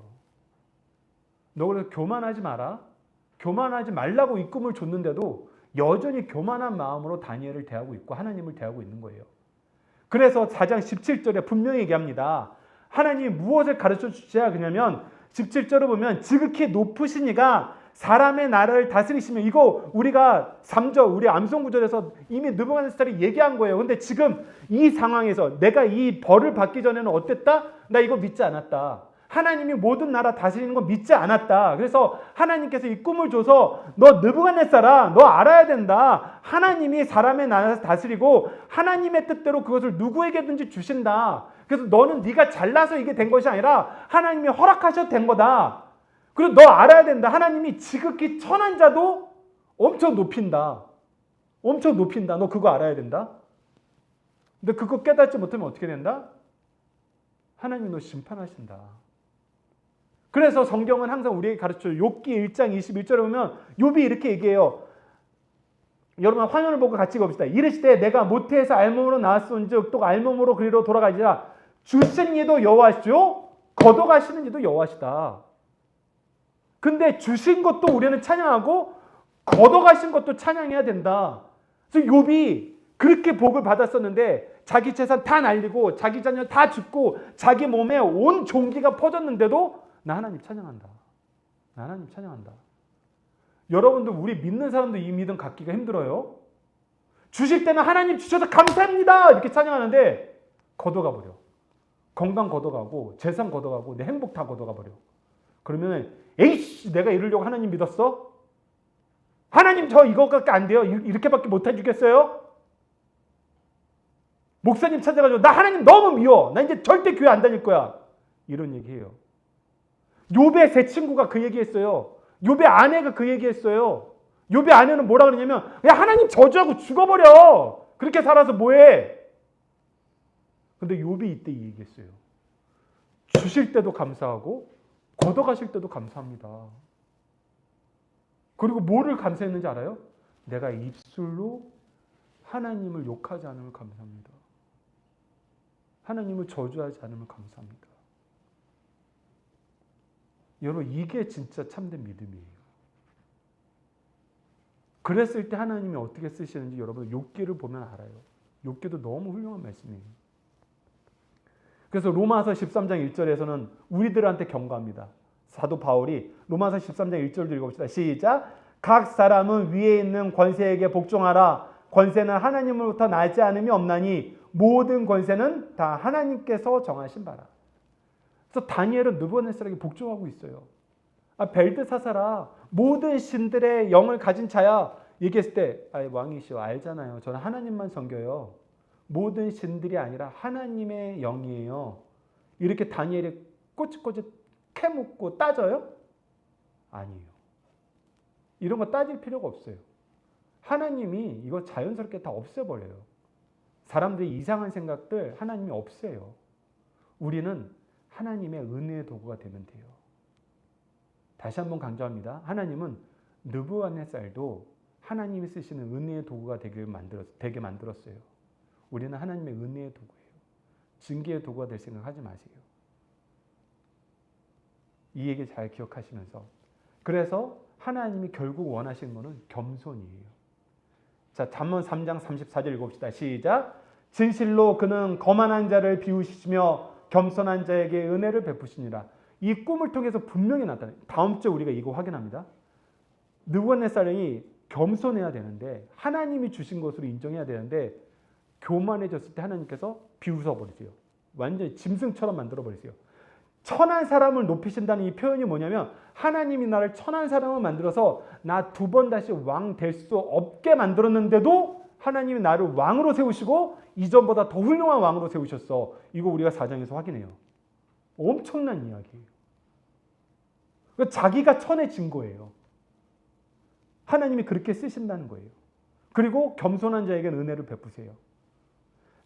너 그래서 교만하지 마라. 교만하지 말라고 이 꿈을 줬는데도 여전히 교만한 마음으로 다니엘을 대하고 있고 하나님을 대하고 있는 거예요. 그래서 4장 17절에 분명히 얘기합니다. 하나님이 무엇을 가르쳐 주셔야 그냐면 17절을 보면 지극히 높으신 이가 사람의 나라를 다스리시면, 이거 우리가 3절 우리 암송 구절에서 이미 느부갓네살이 얘기한 거예요. 근데 지금 이 상황에서 내가 이 벌을 받기 전에는 어땠다? 나 이거 믿지 않았다. 하나님이 모든 나라 다스리는 거 믿지 않았다. 그래서 하나님께서 이 꿈을 줘서 너 느부갓네살아, 너 알아야 된다. 하나님이 사람의 나라를 다스리고 하나님의 뜻대로 그것을 누구에게든지 주신다. 그래서 너는 네가 잘나서 이게 된 것이 아니라 하나님이 허락하셔도 된 거다. 그리고 너 알아야 된다. 하나님이 지극히 천한 자도 엄청 높인다. 엄청 높인다. 너 그거 알아야 된다. 근데 그거 깨닫지 못하면 어떻게 된다? 하나님이 너 심판하신다. 그래서 성경은 항상 우리에게 가르쳐요. 욥기 1장 21절에 보면 욥이 이렇게 얘기해요. 여러분 화면을 보고 같이 읽어봅시다. 이르시되 내가 모태에서 알몸으로 나왔은즉 또 알몸으로 그리로 돌아가지라. 주신 이도 여호와시요 걷어가시는 이도 여호와시다. 근데 주신 것도 우리는 찬양하고 걷어가신 것도 찬양해야 된다. 그래서 욥이 그렇게 복을 받았었는데 자기 재산 다 날리고 자기 자녀 다 죽고 자기 몸에 온 종기가 퍼졌는데도 나 하나님 찬양한다. 나 하나님 찬양한다. 여러분들, 우리 믿는 사람도 이 믿음 갖기가 힘들어요. 주실 때는 하나님 주셔서 감사합니다 이렇게 찬양하는데 걷어가 버려. 건강 걷어가고 재산 걷어가고 내 행복 다 걷어가 버려. 그러면 에이씨, 내가 이러려고 하나님 믿었어? 하나님 저 이거밖에 안 돼요? 이렇게밖에 못 해주겠어요? 목사님 찾아가지고 나 하나님 너무 미워. 나 이제 절대 교회 안 다닐 거야. 이런 얘기해요. 욥의 세 친구가 그 얘기했어요. 욥의 아내가 그 얘기했어요. 욥의 아내는 뭐라 그러냐면 야 하나님 저주하고 죽어버려. 그렇게 살아서 뭐해? 근데 욥이 이때 이 얘기했어요. 주실 때도 감사하고 걷어가실 때도 감사합니다. 그리고 뭐를 감사했는지 알아요? 내가 입술로 하나님을 욕하지 않음을 감사합니다. 하나님을 저주하지 않음을 감사합니다. 여러분 이게 진짜 참된 믿음이에요. 그랬을 때 하나님이 어떻게 쓰시는지 여러분 욥기를 보면 알아요. 욥기도 너무 훌륭한 말씀이에요. 그래서 로마서 13장 1절에서는 우리들한테 경고합니다. 사도 바울이 로마서 13장 1절도 읽어봅시다. 시작. 각 사람은 위에 있는 권세에게 복종하라. 권세는 하나님으로부터 나지 않음이 없나니 모든 권세는 다 하나님께서 정하신 바라. 그래서 다니엘은 느부갓네살에게 복종하고 있어요. 벨드사사라 모든 신들의 영을 가진 자야 얘기했을 때 왕이시여 알잖아요. 저는 하나님만 섬겨요. 모든 신들이 아니라 하나님의 영이에요. 이렇게 다니엘이 꼬치꼬치 캐묻고 따져요? 아니에요. 이런 거 따질 필요가 없어요. 하나님이 이거 자연스럽게 다 없애버려요. 사람들의 이상한 생각들 하나님이 없애요. 우리는 하나님의 은혜의 도구가 되면 돼요. 다시 한번 강조합니다. 하나님은 느부갓네살도 하나님이 쓰시는 은혜의 도구가 되게 만들었어요. 우리는 하나님의 은혜의 도구예요. 징계의 도구가 될 생각하지 마세요. 이 얘기 잘 기억하시면서 그래서 하나님이 결국 원하시는 것은 겸손이에요. 자, 잠언 3장 34절 읽어봅시다. 시작. 진실로 그는 거만한 자를 비우시며 겸손한 자에게 은혜를 베푸시니라. 이 꿈을 통해서 분명히 나타나요. 다음 주에 우리가 이거 확인합니다. 느부갓네살이 겸손해야 되는데 하나님이 주신 것으로 인정해야 되는데 교만해졌을 때 하나님께서 비웃어버리세요. 완전히 짐승처럼 만들어버리세요. 천한 사람을 높이신다는 이 표현이 뭐냐면 하나님이 나를 천한 사람을 만들어서 나 두 번 다시 왕 될 수 없게 만들었는데도 하나님이 나를 왕으로 세우시고 이전보다 더 훌륭한 왕으로 세우셨어. 이거 우리가 4장에서 확인해요. 엄청난 이야기예요. 자기가 천해진 거예요. 하나님이 그렇게 쓰신다는 거예요. 그리고 겸손한 자에게는 은혜를 베푸세요.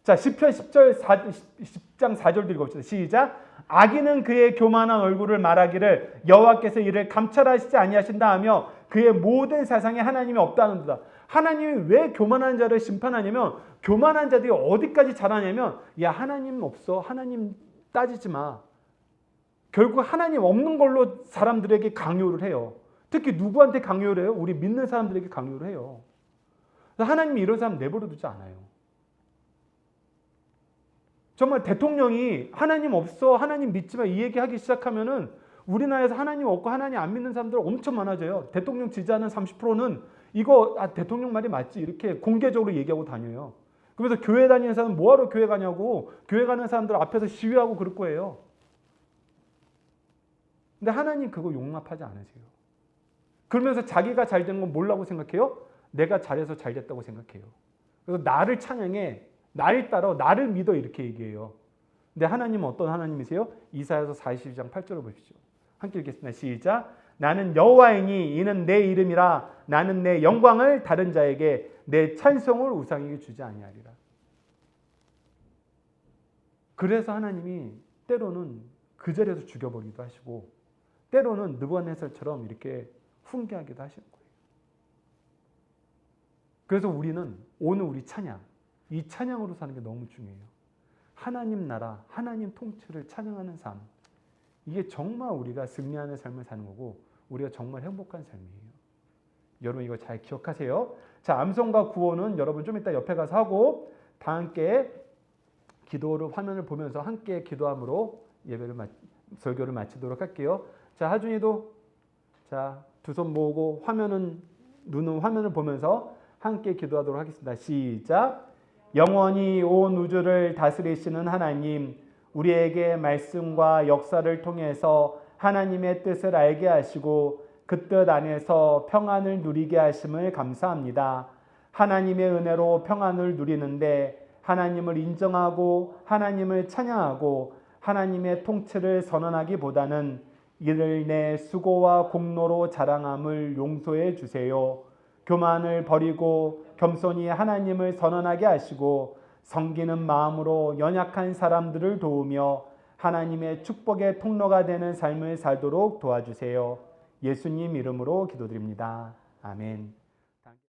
자, 시편 10장 4절도 읽어봅시다. 시작. 악인은 그의 교만한 얼굴을 말하기를 여호와께서 이를 감찰하시지 아니하신다 하며 그의 모든 사상에 하나님이 없다는도다. 하나님이 왜 교만한 자를 심판하냐면 교만한 자들이 어디까지 잘하냐면 야 하나님 없어. 하나님 따지지 마. 결국 하나님 없는 걸로 사람들에게 강요를 해요. 특히 누구한테 강요를 해요? 우리 믿는 사람들에게 강요를 해요. 하나님이 이런 사람 내버려 두지 않아요. 정말 대통령이 하나님 없어, 하나님 믿지 마 이 얘기하기 시작하면은 우리나라에서 하나님 없고 하나님 안 믿는 사람들 엄청 많아져요. 대통령 지지하는 30%는 이거 대통령 말이 맞지 이렇게 공개적으로 얘기하고 다녀요. 그래서 교회 다니는 사람은 뭐하러 교회 가냐고 교회 가는 사람들 앞에서 시위하고 그럴 거예요. 근데 하나님 그거 용납하지 않으세요. 그러면서 자기가 잘 된 건 뭐라고 생각해요? 내가 잘해서 잘 됐다고 생각해요. 그래서 나를 찬양해, 나를 따라, 나를 믿어 이렇게 얘기해요. 근데 하나님은 어떤 하나님이세요? 이사야서 42장 8절을 보십시오. 함께 읽겠습니다. 시작. 나는 여호와이니 이는 내 이름이라 나는 내 영광을 다른 자에게 내 찬송을 우상에게 주지 아니하리라. 그래서 하나님이 때로는 그 자리에서 죽여버리기도 하시고 때로는 느부갓네살처럼 이렇게 훈계하기도 하시는 거예요. 그래서 우리는 오늘 우리 찬양, 이 찬양으로 사는 게 너무 중요해요. 하나님 나라, 하나님 통치를 찬양하는 삶. 이게 정말 우리가 승리하는 삶을 사는 거고 우리가 정말 행복한 삶이에요. 여러분 이거 잘 기억하세요. 자, 암송과 구호는 여러분 좀 이따 옆에 가서 하고 다 함께 기도를 화면을 보면서 함께 기도함으로 설교를 마치도록 할게요. 자, 하준이도 자, 두 손 모으고 눈은 화면을 보면서 함께 기도하도록 하겠습니다. 시작. 영원히 온 우주를 다스리시는 하나님, 우리에게 말씀과 역사를 통해서 하나님의 뜻을 알게 하시고 그 뜻 안에서 평안을 누리게 하심을 감사합니다. 하나님의 은혜로 평안을 누리는데 하나님을 인정하고 하나님을 찬양하고 하나님의 통치를 선언하기보다는 이를 내 수고와 공로로 자랑함을 용서해 주세요. 교만을 버리고 겸손히 하나님을 선언하게 하시고 섬기는 마음으로 연약한 사람들을 도우며 하나님의 축복의 통로가 되는 삶을 살도록 도와주세요. 예수님 이름으로 기도드립니다. 아멘.